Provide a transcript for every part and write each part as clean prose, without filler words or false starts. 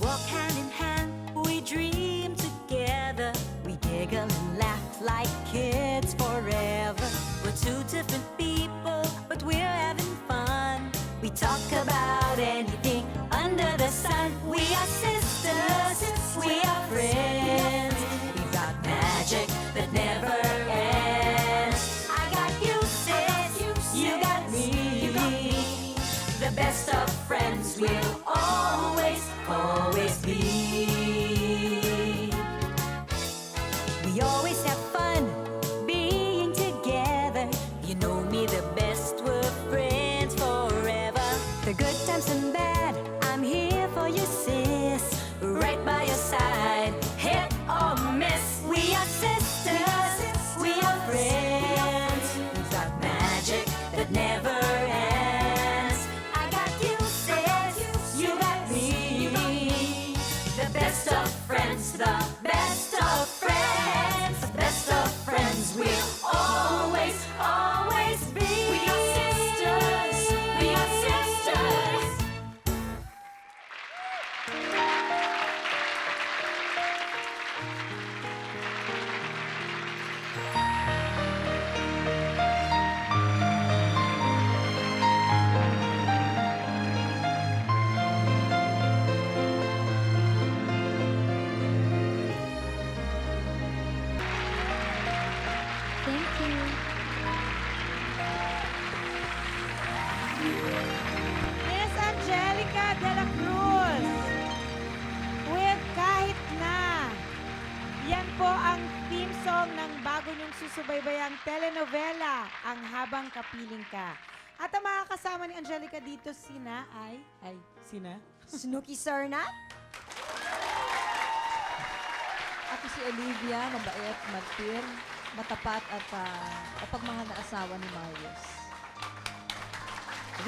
walk hand in hand, we dream together. We giggle and laugh like kids forever. We're two different people, but we're having fun. We talk about anything under the sun. We are sisters, we are friends. We've got magic that never ends. I got you, sis, you got me. The best of friends will always, always be. We always have fun being together. You know me the best, we're friends forever. The good times and bad, I'm here for you, sis. Right by your side, hit or miss. We are sisters, we are friends. We've got magic that never ends. I got you, sis, you got me. The best of friends, the best of friends, the best of friends will always, always be. We are sisters, we are sisters. Thank you. Miss Angelica de la Cruz with Kahit Na. Yan po ang theme song ng bago niyong susubaybayang telenovela, Ang Habang Kapiling Ka. At ang mga kasama ni Angelica dito, sina? Snooki Serna? Ako si Olivia, mabait, magpir, matapat at kapagmahal na asawa ni Marius.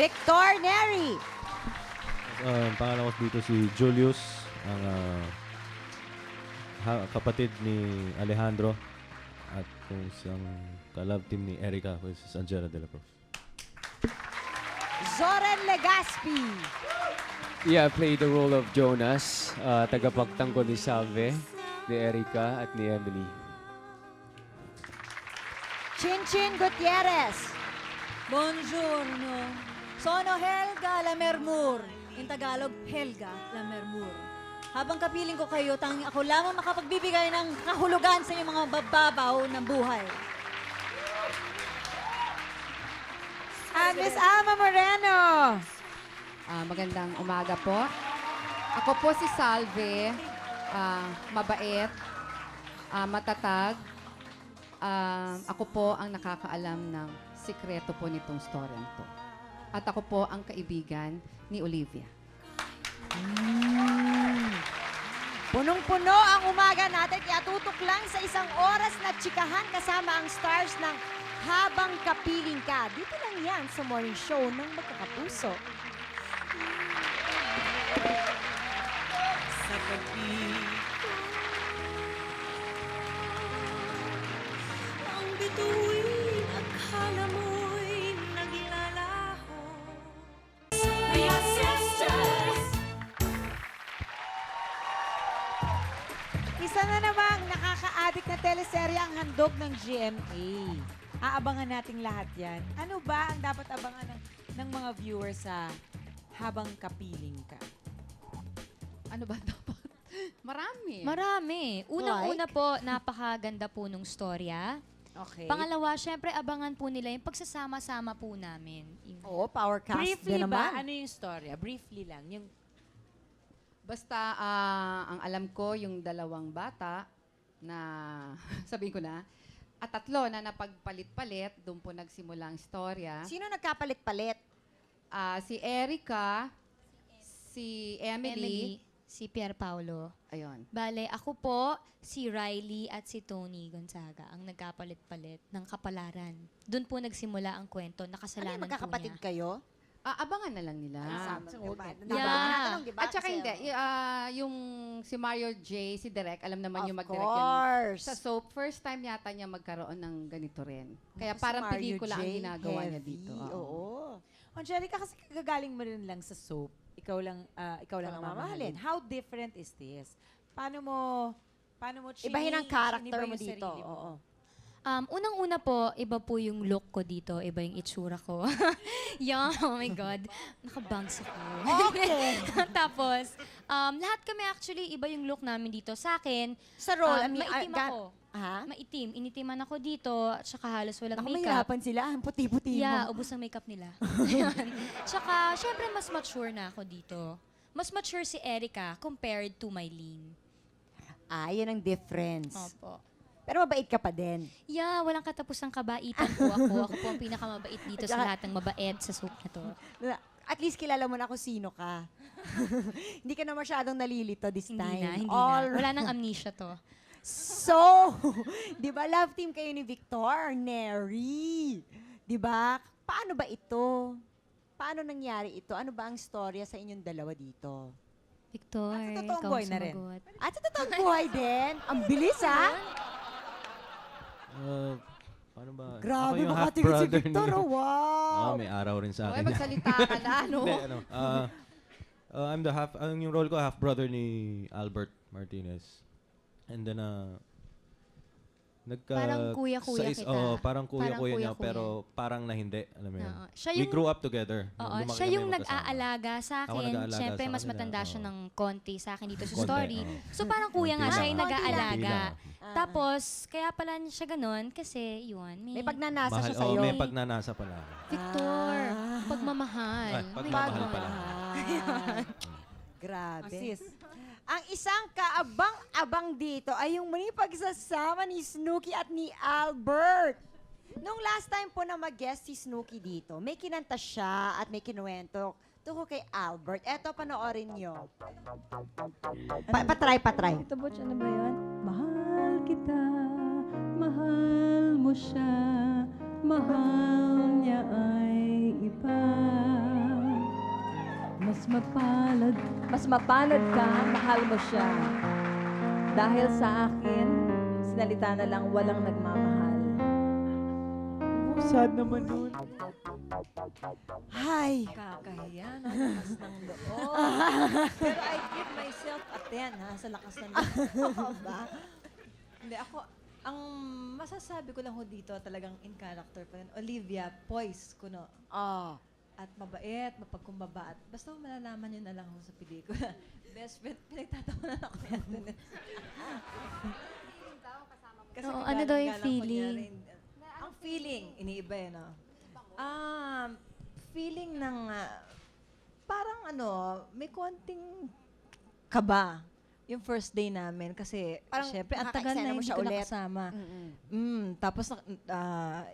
Victor Neri! Ang pangalan ko dito si Julius, ang kapatid ni Alejandro at kung siyang ka-love team ni Erica, which is Angela de la Cruz. Zoren Legaspi. Yeah, I played the role of Jonas, tagapagtanggol ni Salve, ni Erica at ni Emily. Chinchin Gutierrez. Buongiorno. Sono Helga Lamermur. In Tagalog, Helga Lamermur. Habang kapiling ko kayo, tanging ako lamang makapagbibigay ng kahulugan sa inyong mga bababaw ng buhay. Miss Alma Moreno. Magandang umaga po. Ako po si Salve, mabait, matatag. Ako po ang nakakaalam ng sikreto po nitong storyang to. At ako po ang kaibigan ni Olivia. Punong-puno ang umaga natin, kaya tutok lang sa isang oras na tsikahan kasama ang stars ng Habang Kapiling Ka. Dito lang yan sa morning show ng Magkakapuso. Sa gabi ang bituin, akala mo'y naglalaho. We are sisters. Isa na namang nakaka-addict na teleserye ang handog ng GMA. Aabangan nating lahat yan. Ano ba ang dapat abangan ng mga viewers sa Habang Kapiling Ka? Ano ba dapat? Marami. Marami. Unang-una po, napakaganda po nung storya. Okay. Pangalawa, syempre abangan po nila yung pagsasama-sama po namin. Oo, power cast Briefly din ba? naman. Ano yung storya? Briefly lang. Yung Basta, ang alam ko, yung dalawang bata na, sabihin ko na, at tatlo na napagpalit-palit, doon po nagsimula ang storya. Sino nagkapalit-palit? Si Erica, si Emily. Si Pier Paolo. Ayun. Bale, ako po, si Riley at si Tony Gonzaga ang nagkapalit-palit ng kapalaran. Doon po nagsimula ang kwento, Ano nakasalanan yung magkakapatid po niya. kayo? Abangan na lang nila. Yeah. At saka hindi, yung si Mario J, si Direk, alam naman yung Of mag-direct yun. course. Sa soap, first time yata niya magkaroon ng ganito rin. Kaya Si parang Mario pelikula ang J, ginagawa niya heavy, dito. Oo. Angelica, kasi kagagaling mo rin lang sa soap. ikaw lang ang mamahalin. How different is this? Paano mo Ibahin ang character iniba mo yung dito. sarili mo? Oo. Unang-una po, iba po yung look ko dito, iba yung itsura ko. Yeah, oh my God. Nakabangs ako. Okay. Tapos, lahat kami actually, iba yung look namin dito. Sa akin, Sa role, I mean, maitim ako. Ha? Maitim. Initiman ako dito, at saka halos walang Naku, makeup. mahirapan sila. Ang puti-puti Yeah, mo. ubos ang makeup nila. Ayun. Tsaka, syempre, mas mature na ako dito. Mas mature si Erica compared to Mylene. Yun ang difference. Opo. Pero mabait ka pa din. Yeah, walang katapusang kabaitan po ako. Ako po ang pinakamabait dito sa lahat ng mabait sa soup na to. At least kilala mo na kung sino ka. Hindi ka na masyadong nalilito this Hindi time. na, hindi All na. Wala nang amnesia to. So, di ba love team kayo ni Victor, Neri? Di ba? Paano ba ito? Paano nangyari ito? Ano ba ang storya sa inyong dalawa dito? Victor, At sa totoong ikaw buhay na rin. sumagot. At sa totoong buhay din, ang bilis ha? Paano ba? Grabe, Ako yung makatingin si half-brother Victor. ni- Oh, wow! May araw rin sa Okay, akin. magsalita ka na, no? Hindi, ano, I'm the yung role ko, half-brother ni Albert Martinez. And then, Parang kuya-kuya kita. parang kuya-kuya niya, kuya-kuya. pero parang na hindi. Alam mo yun. Oo. Siya We yung- grew up together. Oo, Lumaki siya kami yung magkasama. nag-aalaga sa Ako akin. nag-aalaga Siyempre, sa mas kanila, matanda siya oo. ng konti sa akin dito sa Konti, story. oo. So parang kuya nga Konti siya lang. yung nag-aalaga. Konti lang. Tapos, kaya pala siya ganun kasi yun. May pagnanasa siya Mahal, sa'yo. may pagnanasa pala. Victor, pagmamahal. Ay, My pagmamahal God. pala. Grabe. Sis, Ang isang kaabang-abang dito ay yung muli pagsasama ni Snooki at ni Albert. Nung last time po na mag-guest si Snooki dito, may kinanta siya at may kinuwento tungkol kay Albert. Eto, panoorin nyo. Patry. Ito ba, ano ba yun? Mahal kita, mahal mo siya, mahal niya ay iba. Mas mapalad ka, mahal mo siya. Dahil sa akin, sinalita na lang walang nagmamahal. Sad naman nun. Hi! kakahiya, nalakas ng loob. Pero I give myself a 10 ha, sa lakas ng loob. Hindi, ako, ang masasabi ko lang ho dito, talagang in character pa rin. Olivia, poise ko no. Oh. At mabait, mapagkumbaba. At basta kung malalaman nyo na lang ho sa pelikula. Best friend, pinagtatawanan ako yan. Kasi Oo, kung ano daw yung galang-galang feeling? kunyari, ang feeling, iniiba eh, no? Feeling ng, parang may konting kaba yung first day namin. Kasi, Parang syempre, ang tagal nakaka-eksena na mo hindi siya ko ulit. nakasama. Mm-mm. Tapos,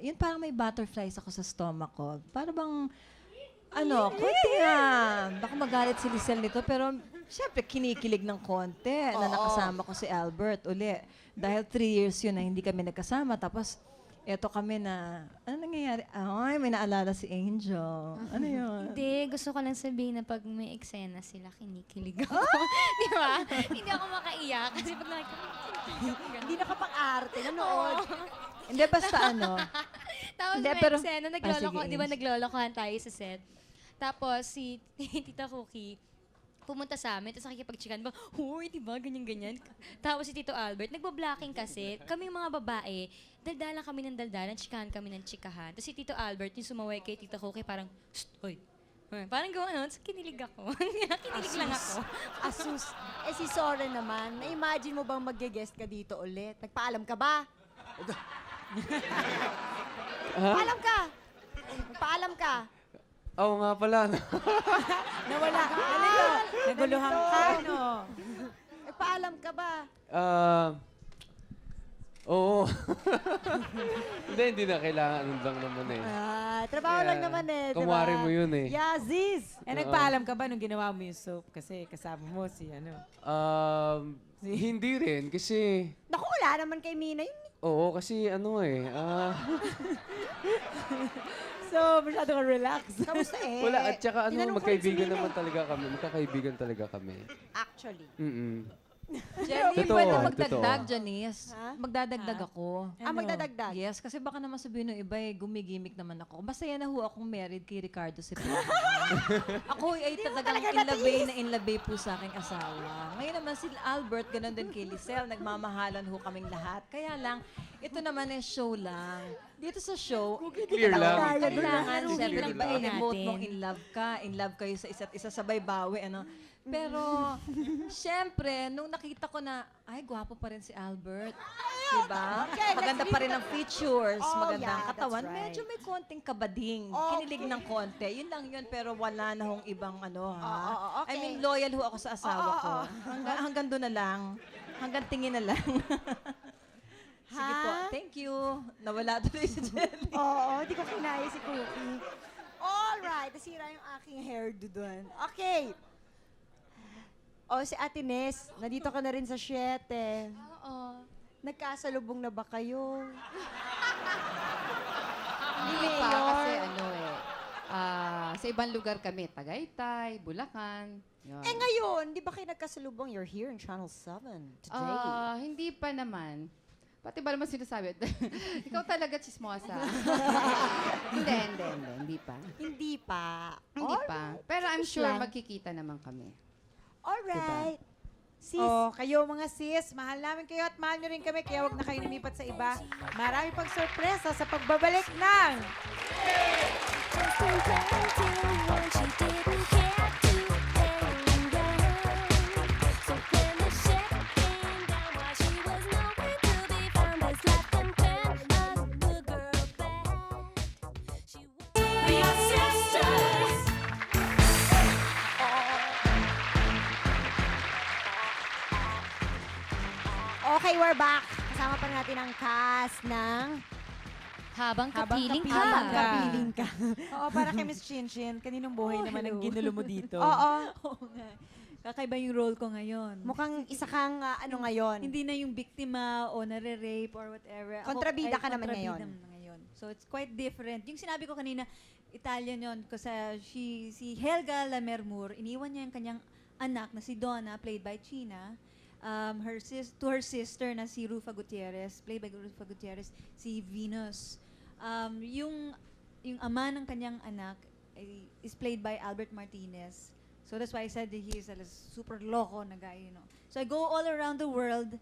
yun parang may butterflies ako sa stomach ko. Para bang, konti baka magalit si Lisel nito, pero syempre kinikilig ng konti na nakasama ko si Albert uli. Dahil 3 years yun na hindi kami nagkasama. Tapos, eto kami na, ano nangyayari? Ay, may naalala si Angel. Ano yun? Hindi, gusto ko lang sabihin na pag may eksena sila, kinikilig ako. Di ba? Hindi ako makaiyak kasi pag nakikita Hindi nakapang-arte. Nanood. Hindi, basta Tapos Hindi, may pero- eksena, sige, di ba Ange. naglolokohan tayo sa set? Tapos si Tita Cookie, pumunta sa amin, tapos nakikipag-chikan ba, huy, di ba, ganyan-ganyan. Tapos si Tito Albert, nagbablocking kasi, kami mga babae, daldalan kami ng daldalan, chikahan kami ng chikahan. Tapos si Tito Albert, yung sumaway kay Tita Cookie, parang, shh, hoy. Parang gawin, so kinilig ako. Kinilig lang ako. Asus. Si Soren naman, na-imagine mo bang mag-guest ka dito ulit? Nagpaalam ka ba? Paalam ka! Paalam ka! Oo nga pala. nawala. Ganito, naguluhan ka, no? Nagpaalam ka ba? Oo. hindi na kailangan. Ano lang naman eh. Trabaho lang naman eh, di ba? Kumwari mo yun eh. Yeah, Ziz! Nagpaalam ka ba nung ginawa mo yung soap? Kasi kasama mo si Hindi rin kasi... Naku, wala naman kay Mina yun. Oo, kasi So, masyado ka relax. Kamusta eh? wala, at saka Tinanong ko rin si magkaibigan Mina naman talaga kami. Magkakaibigan talaga kami. Actually. Mm-mm. Jenny, Totoo, pwede totoo. magdagdag, Janice. Ha? Magdadagdag ako. Magdadagdag. Yes, kasi baka naman sabihin ng iba, gumigimik naman ako. Masaya na ho akong married kay Ricardo Cepeda. Ako ay talagang in love po sa aking asawa. Ngayon naman si Albert, ganun din kay Lisel. Nagmamahalan ho kaming lahat. Kaya lang, ito naman ay show lang. Dito sa show, Clear lang. kailangan, Clear syempre, lang di ba, po i-emote natin. mong in love kayo sa isa't isa, sabay bawi, ano. Pero, syempre, nung nakita ko na, ay, gwapo pa rin si Albert. Diba? Maganda pa rin ang features, Oh, maganda ang yeah, katawan. that's right. Medyo may konting kabading. Kinilig ng konti. Yun lang yun, pero wala na hong ibang ano, ha? I mean, loyal ho ako sa asawa ko. Hanggang doon na lang. Hanggang tingin na lang. Sige po, thank you. Nawala tuloy si Jelly. Oo, di ko kinaya si Cookie. Alright, nasira yung aking hairdo doon. Okay. O, si Ate Nes, nandito ka na rin sa 7. Oo. Nagkasalubong na ba kayo? Hindi pa kasi sa ibang lugar kami, Tagaytay, Bulacan. Yun. Ngayon, di ba kayo nagkasalubong? You're here in Channel 7 today. Hindi pa naman. Pati ba naman sinasabi? Ikaw talaga chismosa. Hindi pa. Hindi pa. Hindi pa. Pero I'm Sis sure lang. magkikita naman kami. Alright. Sis, Oh, kayo mga sis, mahal namin kayo at mahal nyo rin kami, kaya wag na kayo lumipat sa iba. Marami pang sorpresa sa pagbabalik ng We are sisters. okay, we're back. Kasama pa natin ang cast ng Habang kapiling ka. Habang Kapiling Ka. Oo, para kay Miss Chinchin, kaninong buhay naman ang ginulo mo dito? Oo. Oo nga. Kakaiba yung role ko ngayon. Mukhang isa kang ano ngayon. Hindi na yung biktima o nare-rape or whatever. Kontrabida ka naman kontrabida ngayon. naman ngayon. So it's quite different. Yung sinabi ko kanina, Italian yun. Kasi si Helga Lamermur, iniwan niya yung kanyang anak na si Donna, played by China. To her sister na si Rufa Gutierrez, played by Rufa Gutierrez, si Venus. Yung ama ng kanyang anak is played by Albert Martinez. So that's why I said that he is a super loco na guy, you know. So I go all around the world.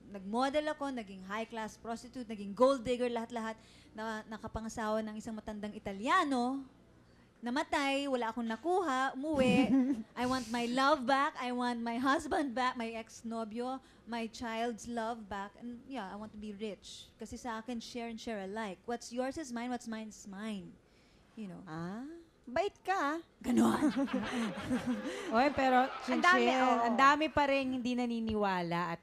Nag-model ako, naging high-class prostitute, naging gold digger, lahat-lahat. Nakapangasawa ng isang matandang Italiano. Namatay, wala akong nakuha, umuwi. I want my love back. I want my husband back, my ex-nobyo, my child's love back. And yeah, I want to be rich. Kasi sa akin, share and share alike. What's yours is mine, what's mine is mine. You know. Bait ka. Ganon. Oy, pero Ang dami, Chinchin, oo. ang dami pa rin hindi naniniwala at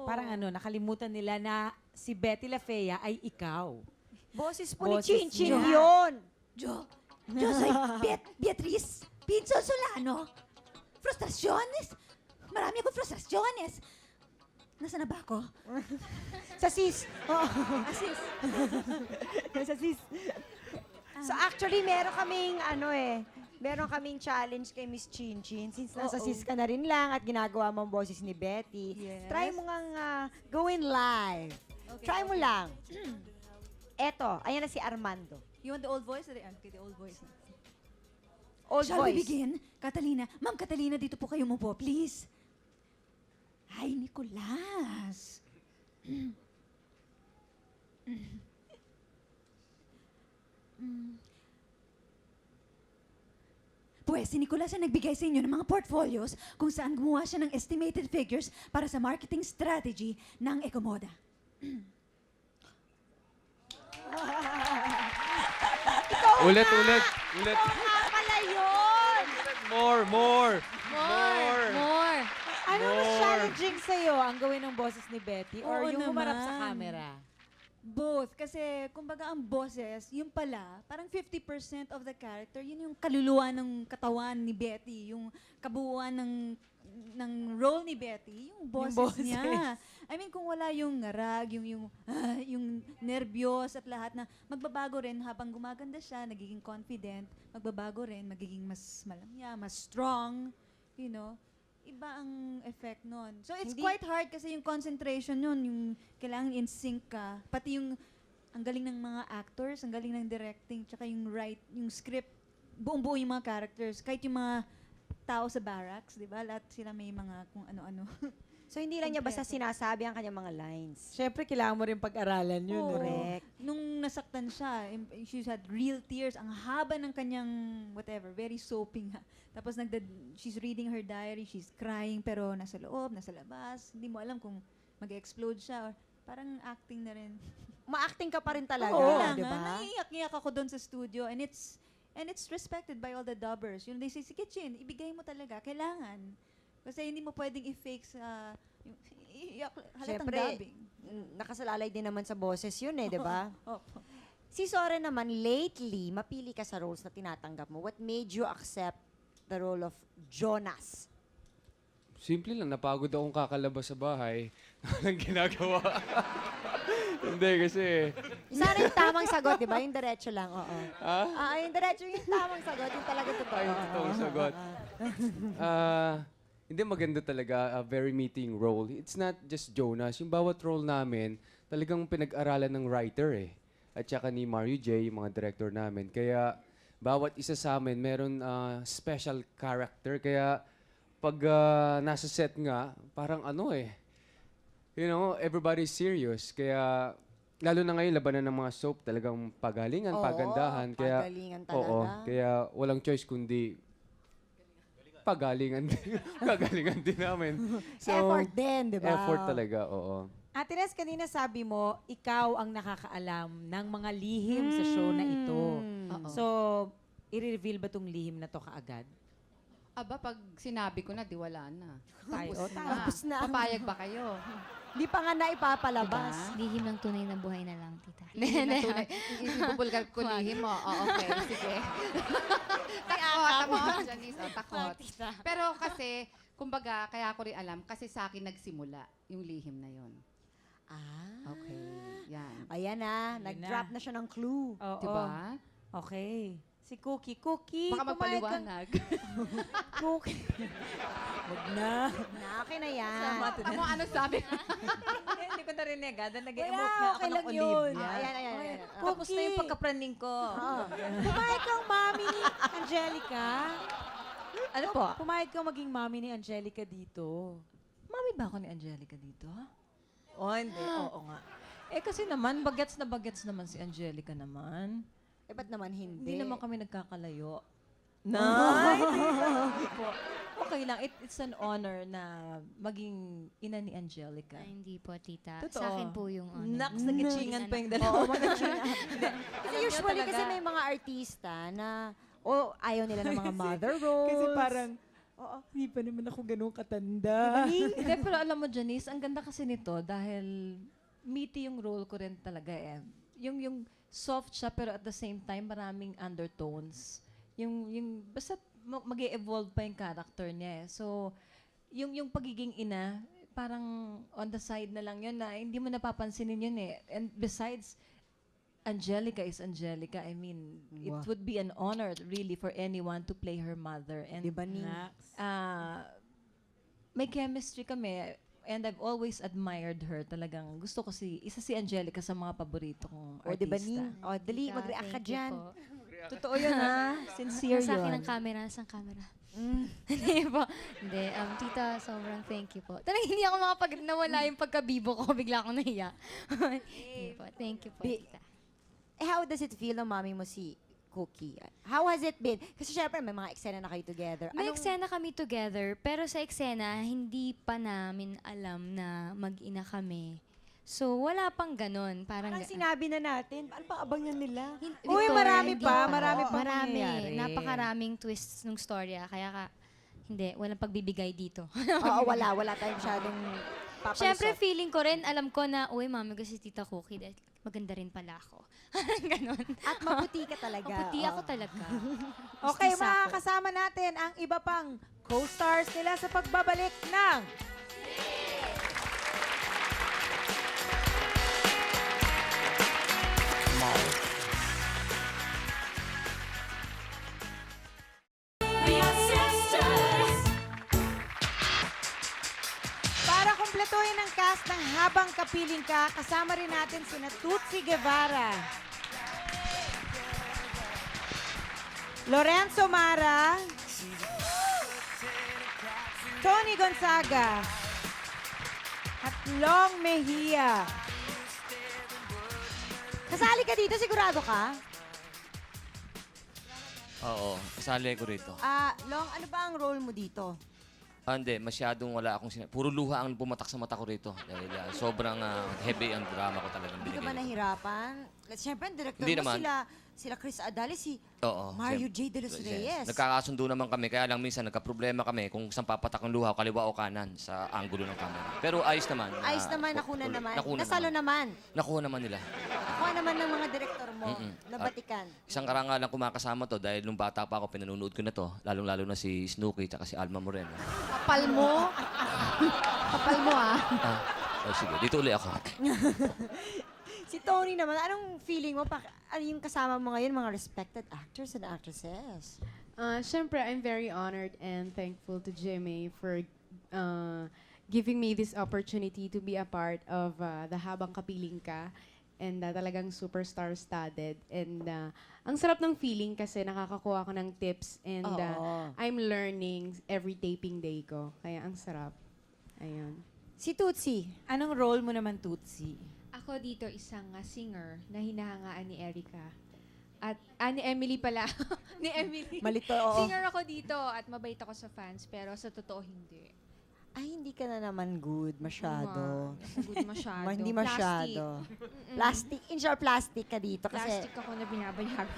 parang nakalimutan nila na si Betty La Fea ay ikaw. Boses po ni Boses Chinchin niya. yun. Yo soy Beatriz Pinzo Solano. Frustraciones. Marami akong frustraciones. Nasaan na ba ako? Sa sis. Oo. Asis. Sa sis. So actually, meron kaming challenge kay Miss Chinchin. Since nasa sis ka na rin lang at ginagawa mo ang boses ni Betty, Yes. try mo ngang gawin live. Okay, Try mo lang. Eto, ayan na si Armando. You want the old voice? Okay, the old voice. Old Shall we voice. begin? Catalina. Ma'am Catalina, dito po kayo mo po, please. Hi, Nicolas. Pues, si Nicolas ang nagbigay sa inyo ng mga portfolios kung saan gumawa siya ng estimated figures para sa marketing strategy ng Ecomoda. Ulit. Pala yun! More. More. Ano mas More. challenging sa'yo ang gawin ng boses ni Betty or Oo yung humarap sa naman. camera? Both. Kasi, kumbaga, ang boses, yung pala, parang 50% of the character, yun yung kaluluwa ng katawan ni Betty, yung kabuuan ng role ni Betty, yung boses, niya. I mean, kung wala yung ngarag, yung nervyos at lahat na magbabago rin habang gumaganda siya, nagiging confident, magbabago rin, magiging mas malamya, mas strong, you know. iba ang effect nun. So it's Hindi- quite hard kasi yung concentration nun, yung kailangan in sync ka. Pati yung ang galing ng mga actors, ang galing ng directing, tsaka yung script, buong-buo yung mga characters. Kahit yung mga tao sa barracks, di ba? Lahat sila may mga kung ano-ano. So, hindi lang niya basta sinasabi ang kanyang mga lines. Siyempre, kailangan mo rin pag-aralan yun. Oo. Correct. Nung nasaktan siya, she had real tears. Ang haba ng kanyang, whatever, very soapy nga. Tapos she's reading her diary, she's crying, pero nasa loob, nasa labas. Hindi mo alam kung mag-explode siya. Or parang acting na rin. Ma-acting ka pa rin talaga, Oo, di ba? naiiyak-iyak ako doon sa studio. And it's respected by all the dubbers. Yung they say, sige Chin, ibigay mo talaga. Kailangan. Kasi hindi mo pwedeng i-fake sa halatang Siyempre, dubbing. nakasalalay din naman sa boses yun di ba? Opo. Si Soren naman, lately, mapili ka sa roles na tinatanggap mo. What made you accept the role of Jonas? Simple lang, napagod akong kakalabas sa bahay. Walang ginagawa. Hindi kasi, Sana yung tamang sagot, di ba? Yung diretso lang, oo. ah, Yung diretso yung tamang sagot, yung talaga totoo. ay, totoong sagot. Hindi, maganda talaga, a very meeting role. It's not just Jonas. Yung bawat role namin, talagang pinag-aralan ng writer At saka ni Mario J, yung mga director namin. Kaya, bawat isa sa amin, meron special character. Kaya, pag nasa set nga, parang everybody's serious. Kaya, lalo na ngayon, labanan ng mga soap, talagang pagalingan, Oo, pagandahan. Kaya, pagalingan talaga. oo, kaya walang choice kundi pagalingan din. Pagalingan din namin. So, Effort din, di ba? effort talaga, oo. Ate Nes, kanina sabi mo, ikaw ang nakakaalam ng mga lihim sa show na ito. Oo. So, i-reveal ba tong lihim na to kaagad? Aba, pag sinabi ko na, di wala na. Ay, Tapos na. Papayag ba kayo? Di pa nga naipapalabas. Lihim ng tunay na buhay na lang, tita. Ibubulgar ko lihim mo. Oo, okay, sige. Takot, Janice, takot. Pero kasi, kumbaga, kaya ko rin alam, kasi sa akin nagsimula yung lihim na yon. Okay, yan. Ayan nag-drop na siya ng clue. Oo. Diba? Okay. Si Cookie. Cookie, Baka pumayag ka- magpaliwanag. Cookie. Huwag na. Akin na yan. Tamo, ano sabi? Hindi ko narinig. Nag-emote Wala, nga ako okay ng lang yun. Olivia. Ayan. Tapos na yung pagkapraning ko. Pumayag kang mami ni Angelica. Ano po? Pumayag kang maging mami ni Angelica dito. Mami ba ako ni Angelica dito? Oh, hindi. Oo nga. Eh kasi naman, bagets naman si Angelica naman. Ba't naman hindi? Hindi naman kami nagkakalayo. Nay! Hindi po. Okay lang. It's an honor na maging ina ni Angelica. Ay, hindi po, tita. Totoo. Sa akin po yung Naks, nag-itchingan pa yung dalawa. Kasi usually kasi may mga artista na ayaw nila ng mga mother roles. Kasi parang, hindi pa naman ako ganun katanda. Hindi, pero alam mo, Janice, ang ganda kasi nito dahil meaty yung role ko rin talaga Yung soft siya pero at the same time maraming undertones. Yung basta mag-e-evolve pa yung character niya So, yung pagiging ina, parang on the side na lang yun na hindi mo napapansinin yun And besides, Angelica is Angelica. I mean, it would be an honor really for anyone to play her mother. And Di ba ni? may chemistry kami. And I've always admired her. Talagang gusto ko isa si Angelica sa mga paborito kong O, di ba artista. ni? Dali, mag-react ka dyan. Totoo yun Sincere Sa akin yun. ang camera, sa camera. Hindi po. Hindi, tita, sobrang thank you po. Talagang hindi ako nawala yung pagkabibo ko, bigla akong nahiya. Hindi po, thank you po, tita. How does it feel na mami mo si Cookie? How has it been? Kasi syempre, may mga eksena na kayo together. May eksena kami together, pero sa eksena, hindi pa namin alam na mag-ina kami. So, wala pang ganon. Parang sinabi na natin, ano pang abangan nila? Uy, marami pa. Marami pa Marami. mangyayari. Napakaraming twists ng storya. Kaya walang pagbibigay dito. Oo, wala tayong masyadong papalusot. Siyempre, feeling ko rin, alam ko na, uy, mami, kasi Tita Cookie, dahil maganda rin pala ako. Ganon. At maputi ka talaga. Maputi ako talaga. Okay, Mestiza mga ako. kasama natin ang iba pang co-stars nila sa pagbabalik ng We are sisters. Kumpletuhin ang cast ng Habang Kapiling Ka. Kasama rin natin sina Tutsi Guevara, Lorenzo Mara, Tony Gonzaga, at Long Mejia. Kasali ka dito, sigurado ka? Oo, kasali ko rito. Long, ano ba ang role mo dito? Hindi, masyadong wala akong puro luha ang pumatak sa mata ko rito. Dahil sobrang heavy ang drama ko talagang Hindi ka ba binigay. nahihirapan? Siyempre, ang director Hindi mo naman. sila Chris Adales, si Oo. Mario siyempre. J. De Los Reyes. Nagkakasundo naman kami, kaya lang minsan nagka-problema kami kung saan papatak ang luha, kaliwa o kanan sa angulo ng camera. Pero ayos naman. Ayos naman, nakuna naman. Nakuna Nasalo naman. Nakuha naman nila. Nakuha naman ng mga director mo na batikan. Isang karangalang kumakasama to dahil nung bata pa ako, pinanonood ko na to. Lalong-lalo na si Snooki at si Alma Moreno. Kapal mo. Kapal mo, ah. Sige, dito uli ako. Si Tony naman, anong feeling mo? Ano yung kasama mo ngayon, mga respected actors and actresses? Siyempre, I'm very honored and thankful to GMA for giving me this opportunity to be a part of the Habang Kapiling Ka. And talagang super star-studded. And ang sarap ng feeling kasi nakakakuha ko ng tips and Oo. I'm learning every taping day ko. Kaya ang sarap. Ayun. Si Tutsi, anong role mo naman, Tutsi? Ako dito isang singer na hinahangaan ni Erica. At, ni Emily pala. Ni Emily. Malito, oo. Singer ako dito at mabait ako sa fans, pero sa totoo hindi. Ay, hindi ka na naman good masyado. Good masyado. Hindi masyado. Plastic. In short, plastic ka dito. Kasi, Plastic ako na binabayaran.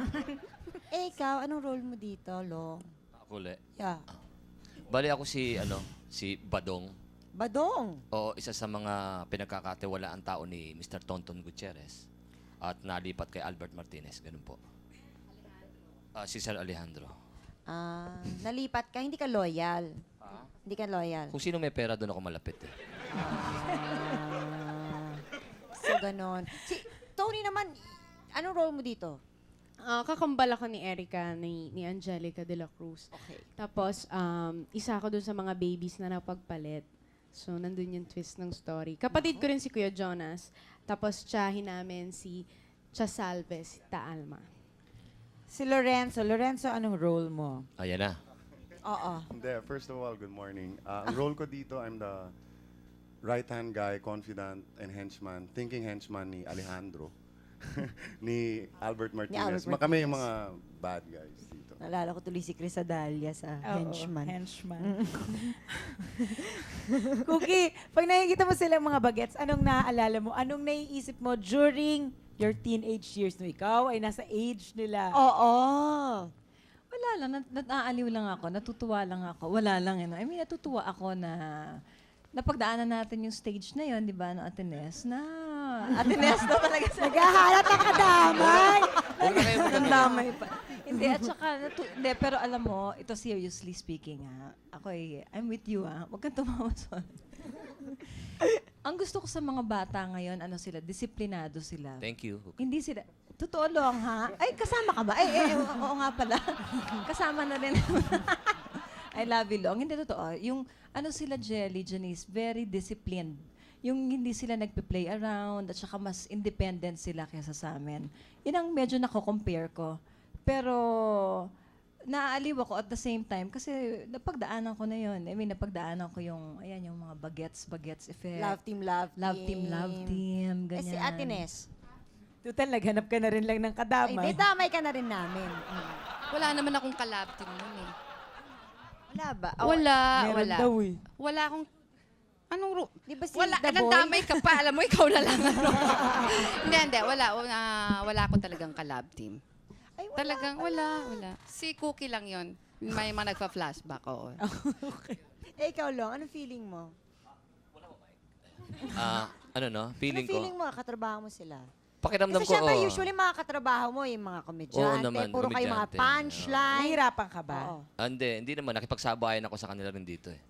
ikaw, anong role mo dito, Long? Ako uli. Yeah. Bali ako si Badong. Badong. Oo, isa sa mga pinagkakatiwalaan tao ni Mr. Tonton Gutierrez. At nalipat kay Albert Martinez. Ganun po. Si Sir Alejandro. Nalipat ka, hindi ka loyal. Hindi ka loyal. Kung sino may pera, doon ako malapit eh. So, ganon. Si Tony naman, anong role mo dito? Kakambal ako ni Erica, ni Angelica de la Cruz. Okay. Tapos, isa ako dun sa mga babies na napagpalit. So, nandun yung twist ng story. Kapatid ko rin si Kuya Jonas. Tapos, tsahin namin si Tia Salve, si Ta Alma. Si Lorenzo. Lorenzo, anong role mo? Ayan na. Oo. Hindi, first of all, good morning. Ang role ko dito, I'm the right-hand guy, confident, and henchman, thinking henchman ni Alejandro. ni Albert Martinez. Albert Kami Martinez. yung mga bad guys dito. Naalala ko tuloy si Chris Adalia sa Henchman. Henchman. Cookie, pag nakikita mo silang mga bagets, anong naaalala mo? Anong naiisip mo during your teenage years? No, ikaw ay nasa age nila. Oo. Wala lang, naaaliw lang ako, natutuwa lang ako. Wala lang, I mean, natutuwa ako na napagdaanan natin yung stage na yon, di ba, no, Atenes, na Atenes na talaga sa Naghahanap ang kadamay. Huwag na kayo damay pa. Hindi, at saka, hindi, pero alam mo, ito seriously speaking, I'm with you, Huwag kang tumawa, sorry. Ang gusto ko sa mga bata ngayon, disiplinado sila. Thank you. Hindi sila, totoo lang, ha? Ay, kasama ka ba? Oo nga pala. Kasama na rin. I love you, Long. Hindi totoo. Yung, sila, Jelly, Janice, very disciplined. Yung hindi sila nagpe-play around, at saka mas independent sila kaysa sa amin. Yun ang medyo nako-compare ko. Pero, naaaliw ako at the same time kasi napagdaanan ko na yun. I mean, napagdaanan ko yung mga bagets effect. Love team, love team. Ganyan. Si Atenes. Tutal, naghanap ka na rin lang ng Ay, kadamay. damay ka na rin namin. Wala naman akong kalab team nun eh. Wala ba? Meron Wala. daw eh. Wala akong... Anong Di ba si wala, The Boy? nandamay ka pa. Alam mo, ikaw na lang. Hindi. Wala akong talagang kalab team. Ay, wala Talagang pala. wala. Si Cookie lang yon. May mga nagpa-flashback, oo. Ikaw, Long, anong feeling mo? Feeling Anong feeling ko. mo, katrabaho mo sila? Pakiramdam Kasi ko, syempre, usually mga katrabaho mo, yung mga komedyante, Oo naman, puro kayo mga komedyante. punchline. Nahihirapan ka ba? Oo. Hindi naman. Nakipagsabayan ako sa kanila rin dito eh.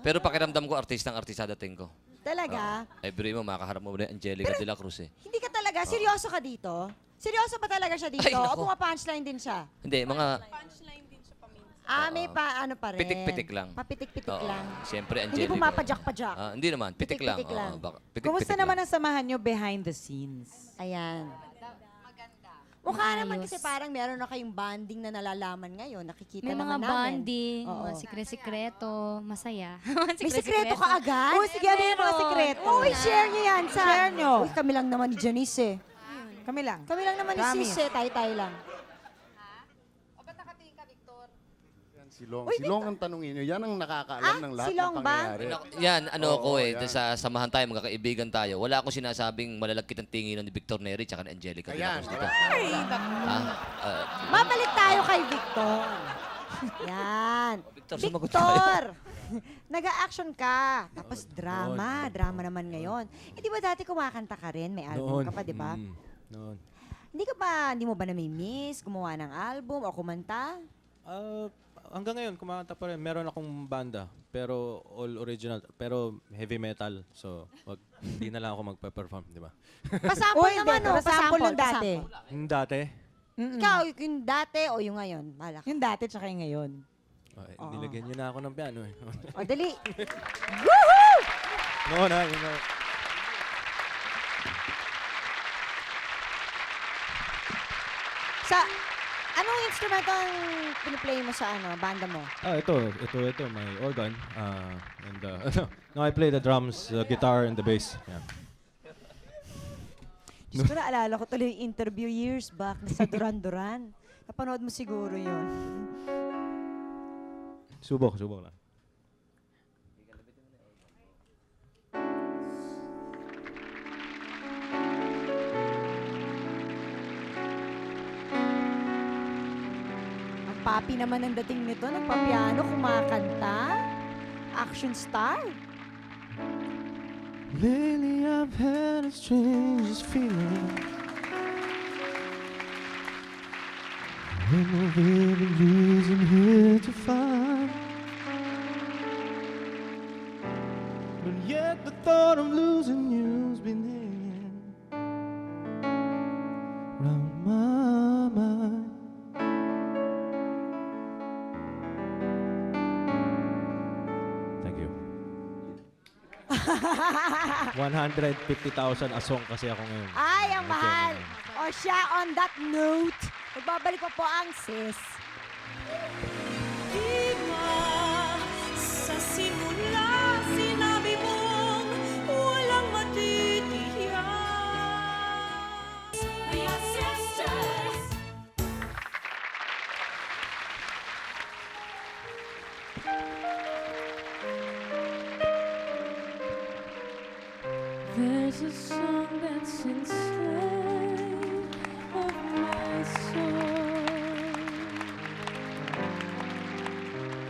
Pero pakiramdam ko, artista dating ko. Talaga? Every mo, makaharap mo na Angelica de la Cruz eh. Hindi ka talaga? Seryoso ka dito? Seryoso ba talaga siya dito? Ay, O naku. mga punchline din siya? Hindi, mga... May ano pa rin. Pitik-pitik lang. Papitik-pitik Oo. lang. Siyempre, Hindi Angelica. pumapajak-pajak. Hindi naman, pitik lang. Pitik-pitik lang. Kumusta naman ang samahan nyo behind the scenes? Ayan. Mukha naman Maayos. kasi parang meron na kayong bonding na nalalaman ngayon. Nakikita May mga naman namin. bonding, Oo. mga sikreto, masaya. May sikreto ka agad? Oh, sige, ano yung mga sikreto? Uy, share nyo yan. Share nyo. Uy, kami lang naman ni Janice eh. Kami lang. Kami lang naman ni Promise. Sis eh. Tayo-tayo lang. Yan, Silong ang tanungin nyo. Yan ang nakakaalam ng lahat Silong ng ba? pangyayari. Yan, Oo, yan. yan. Sa samahan tayo, magkakaibigan tayo. Wala akong sinasabing malalagkit ang tingin ni Victor Neri tsaka ni Angelica. Ayan. Dito. Mabalik tayo kay Victor. Yan. Victor, sumagot Victor! Nag-a-action ka. Tapos drama. Drama naman ngayon. Di ba dati kumakanta ka rin? May album ka pa, di ba? Noon. Hindi mo ba na-miss gumawa ng album o kumanta? Hanggang ngayon, kumakanta pa rin. Meron akong banda, pero all original, pero heavy metal. So, hindi na lang ako magpe-perform, di ba? Pasample naman, no? Pasample nung dati. Yung dati, Ikaw, yung dati o yung ngayon? Balak. Yung dati tsaka yung ngayon. nilagyan niyo na ako ng piano eh. O, dali. No, na, yun na. Sa, anong instrumento ang piniplay mo sa banda mo? Ito, may organ. And no, I play the drums, guitar, and the bass. Yeah. Diyos ko, naalala ko tuloy yung interview years back sa Duran Duran. Napanood mo siguro yun. Subok lang. Ang papi naman ang dating nito, nagpa-piano, kumakanta. Action star. Lately I've had a strangest feeling. When no really reason here to find. But yet the thought of losing you's been hanging round my mind. Thank you. 150,000 asong kasi ako ngayon. Ay, ang mahal. O siya, on that note, magbabalik pa po ang sis. Sa simula, sinabi mong walang matitiyak. We are sisters. There's a song that's inside of my soul.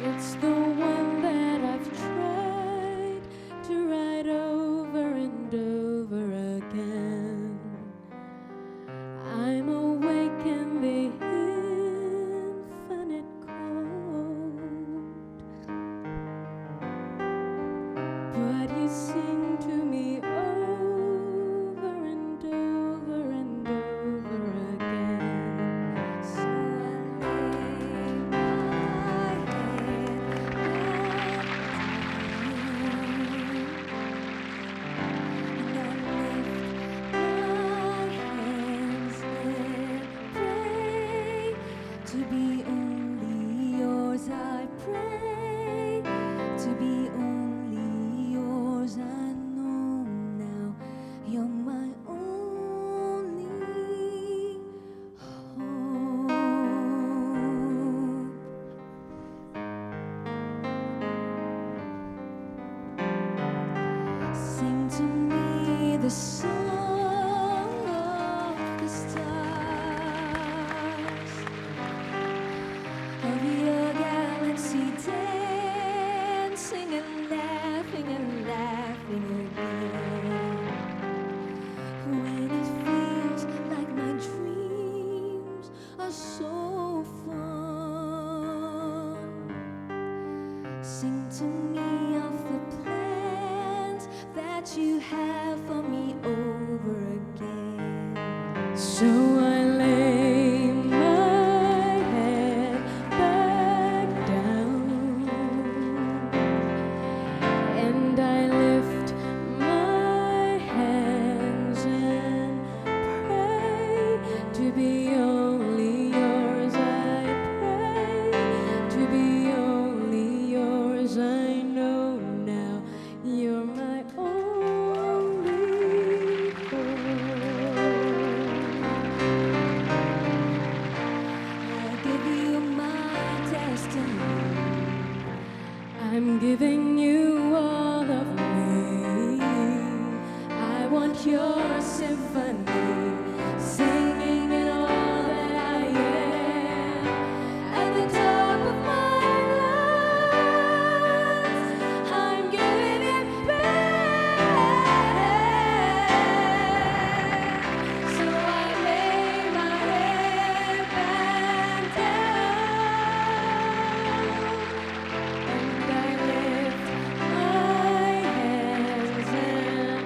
It's the one that I've tried to write over and over again. I'm awake in the infinite cold, but you sing to me over and over and over again. So I lay my to be only yours, I pray. To be only yours, I know now. You're my only hope. Sing to me the song of the stars, of your galaxy dancing and laughing again. When it feels like my dreams are so fun, sing to me of the plans that you have for me over again. So I lay my head back I'm giving you all of me. I want your symphony, singing in all that I am. At the top of my lungs, I'm giving it back. So I lay my head back down, and I lift my hands and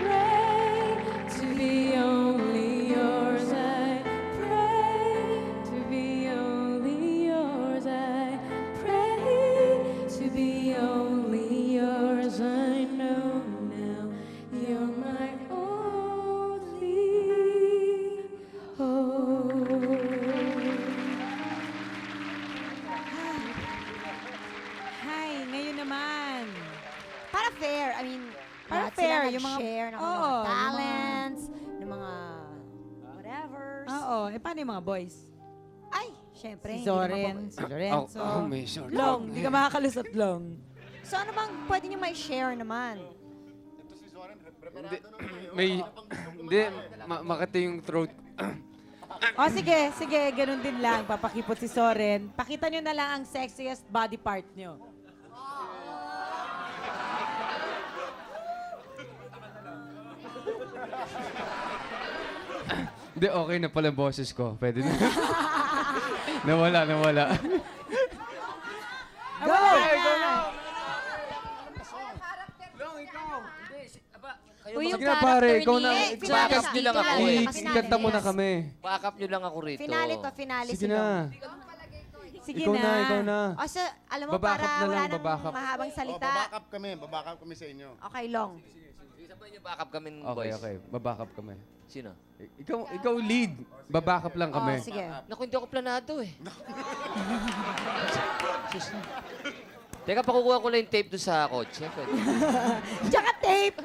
pray to be only yours. I pray to be only yours. I pray to be only yours. I know now you're my only hope. Hi, ngayon naman. Para fair, I mean, Para lahat fair, sila yung mga- nag-share ng Oo, mga yung mga- talents, ng mga whatever. Oo, paano yung mga boys? Ay, syempre. Si hindi naman Zoren, po- si Lorenzo. may short. Long, di ka makakalusot, Long. So ano bang pwede niyo may share naman? May, hindi, makati yung throat. O sige, ganun din lang. Papakipot si Soren. Pakita nyo na lang ang sexiest body part nyo. Hindi, okay na pala boses ko. Pwede na. nawala. Go! Sige na pare, ikaw na. Eh, Backup nyo lang ako eh. Ikanta mo na kami. Backup nyo lang ako rito. Finale to, finale Sige sila. na. Sige Ikaw na. O so, alam mo, Babackup para na wala lang, nang babackup. mahabang salita. Babackup kami sa inyo. Okay, Long. Sabay niyo backup kami ng Okay, boys. okay. Babackup kami. Sino? Ikaw lead. Babackup lang kami. Oh, sige. Naku, hindi ako planado eh. Teka, pakukuha ko lang yung tape doon sa kotse. Pwede. Tsaka tape.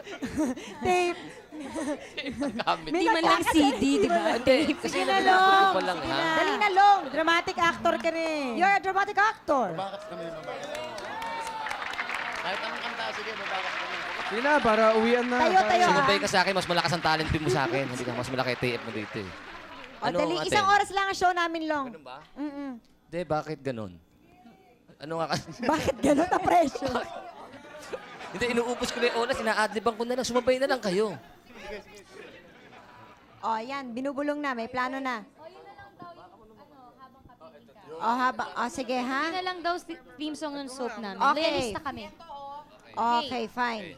Tape. Gamit. Hindi man lang CD, di ba? Hindi, kasi Sige na, nag-approve Long. pa lang Sige ha. na. Dali na, Long. Dramatic actor ka rin. You're a dramatic actor. Kahit anong kanta, sige, babackup kami. Sige na, para uwian na. Tayo, tayo. Sumabay ka sa akin, mas malakas ang talent mo sa akin. Hindi ka mas malaki TF mo dito eh. O, dali. ate? Isang oras lang ang show namin, Long. Ganun ba? Mm-mm. Hindi, bakit ganun? Ano nga kasi? Bakit ganun na pressure? Hindi, inuubos ko na yung oras, ina-adliban ko na lang. Sumabay na lang kayo. O, yan. Binubulong na. May plano na. O, habang... O, sige, Hindi ha? na lang daw theme song ng soap namin. Okay. Loyalista kami. Okay, fine.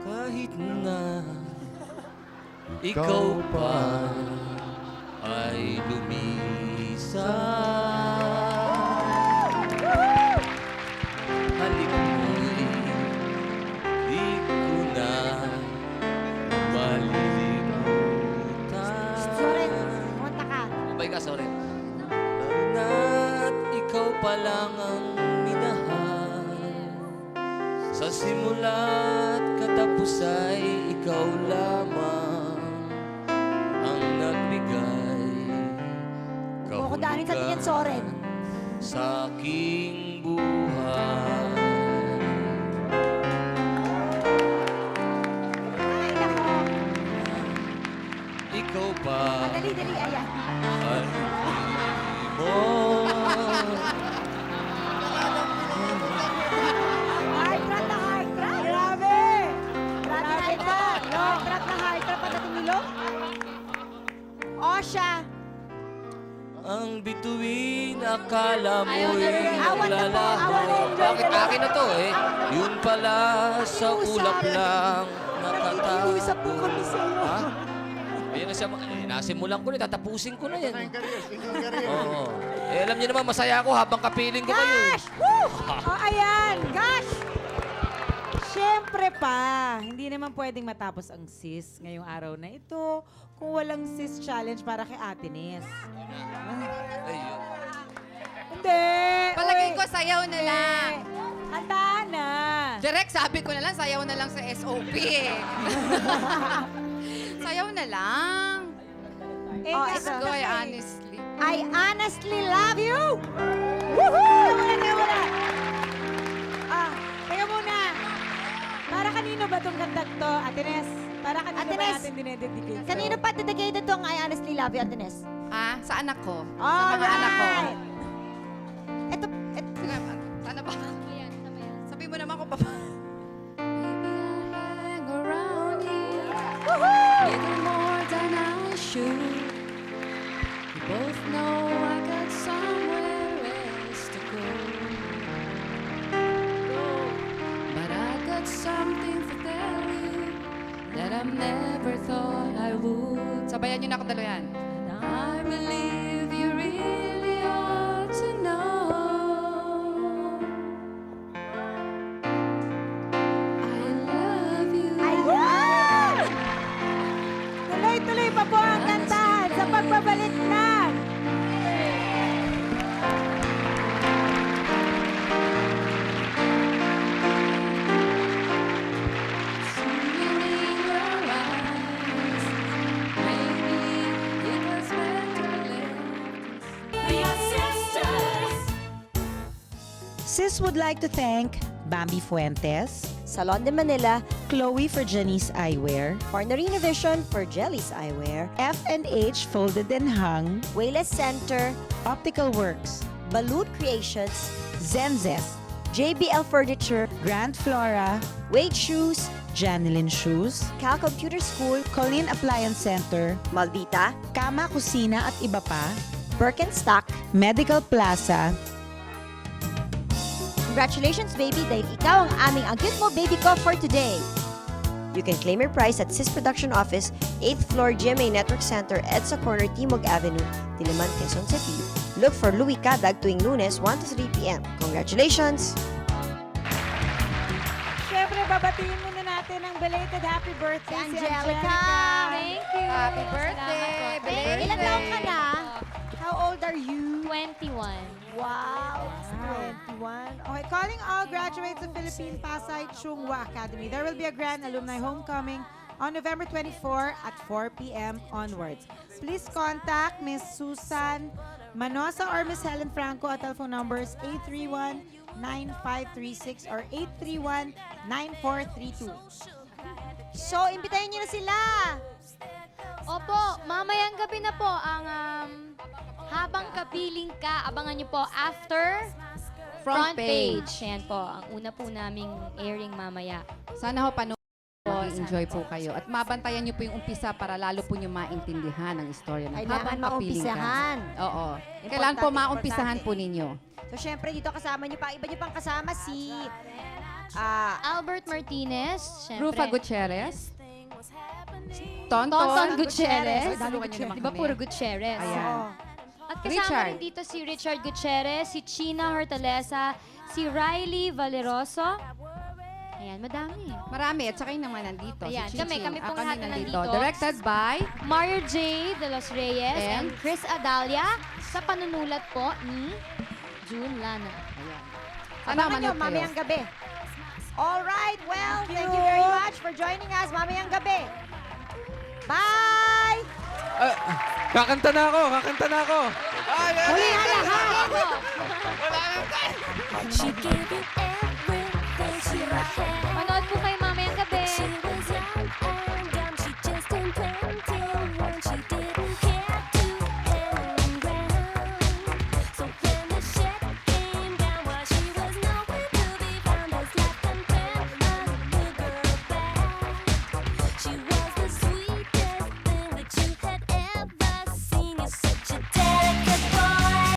Kahit na ikaw pa ay lumisan, halik mo'y di ko na malilimutan. Soren, pumunta ka. Mabay ka, sorry. Na't ikaw pa lang ang minahal. Sa simula't katapos ay ikaw lamang ang nagbigay Kukudanin sa tingin, Soren. sa aking buhay. Ay, nako. Ikaw pa Dali, ayan. ang hindi mo. Hard rock na hard rock. Grabe. Grabe na ito. Hard rock na hard rock pagdating ni Long. O siya. Ang bituin, akala Ayaw mo'y na Awan na po, naglalaho. awan na. Enjoy Bakit ka lang. akin na to eh? Yun pala sa ulap lang nakatago. Nakikiusap po kami sa iyo. Ha? Ayan na siya. Nasimulan ko na, tatapusin ko na yan. Oo. Eh, alam niyo naman, masaya ako habang kapiling ko kayo. Gosh! Woo! O, ayan. Gosh! Siyempre pa, hindi naman pwedeng matapos ang sis ngayong araw na ito kung walang sis challenge para kay Ate Nes. Ayun. Hindi! Palagay Uy. ko sayaw na lang. Direk, sabi ko na lang, sayaw na lang sa SOP eh. Sayaw na lang. Ito. Go, I honestly. I honestly love you! Woohoo! Teka muna. Teka muna. Para kanino ba itong kantang to, Ate Nes? Para kanino Ate ba Nes, natin dinededicate? Kanino pa dedicated tong I honestly love you, Ate Nes? Ah, sa anak ko. Sa All mga anak ko. right. Ito, Sige, sana ba? Sabi mo naman kung pa. Hang around here. Little more than I should. We both know I got somewhere else to go. But I got something to tell you that I never thought I would. Sabayan niyo na akong dalawa yan. I believe you really ought to know. I love you. Ayan! Tuloy-tuloy pa po ang kantahan sa pagbabalik ng Sis would like to thank Bambi Fuentes, Salon de Manila, Chloe for Janice Eyewear, Cornerino Vision for Jelly's Eyewear, F&H Folded and Hung, Wayless Center, Optical Works, Balut Creations, Zenzest, JBL Furniture, Grand Flora, Wade Shoes, Janilyn Shoes, Cal Computer School, Colleen Appliance Center, Maldita, Kama Kusina at iba pa, Birkenstock. Medical Plaza, Congratulations, baby, dahil ikaw ang aming Agit Mo Baby ko for today. You can claim your prize at Sis Production Office, 8th floor GMA Network Center, EDSA Corner, Timog Avenue, Diliman, Quezon City. Look for Louie Cadag tuwing Lunes, 1 to 3 p.m. Congratulations! Siyempre, babatiin muna natin ang belated happy birthday si Angelica. Thank you. Happy birthday, belated. Ilan taon ka na? How old are you? 21. Wow! 21. Okay, calling all graduates of Philippine Pasay Chunghwa Academy. There will be a grand alumni homecoming on November 24 at 4 p.m. onwards. Please contact Miss Susan Manosa or Miss Helen Franco at telephone numbers 831-9536 or 831-9432. So, imbitahin niyo na sila! Opo, mamayang gabi na po ang Habang Kapiling Ka. Abangan niyo po after front page. Yan po, ang una po naming airing mamaya. Sana ho enjoy po kayo. At mabantayan niyo po yung umpisa para lalo po niyo maintindihan ang istorya ng Kailangan Habang Kapiling Ka. maumpisahan. Oo. Kailangan po Importante, maumpisahan importante. po ninyo. So, syempre, dito kasama niyo pa, iba niyo pang kasama si Albert Martinez, syempre. Rufa Gutierrez. Tonton Gutierrez. Tulungan niyo naman Di ba kami. puro Gutierrez? Ayan. At kasama Richard. rin dito si Richard Gutierrez, si China Hortaleza, si Riley Valeroso. Ayan, madami. Marami. At saka yung naman nandito. Ayan, si kami Chinchin. pong lahat na nandito. Directed by Mario J. De Los Reyes and And? Chris Adalia sa panunulat po ni June Lana. Sana Abangan nyo, manood kayo. mamayang gabi. Alright, well, thank you very much for joining us mamayang gabi. Bye! Kakanta na ako! Huli na lahat! Manood po kayo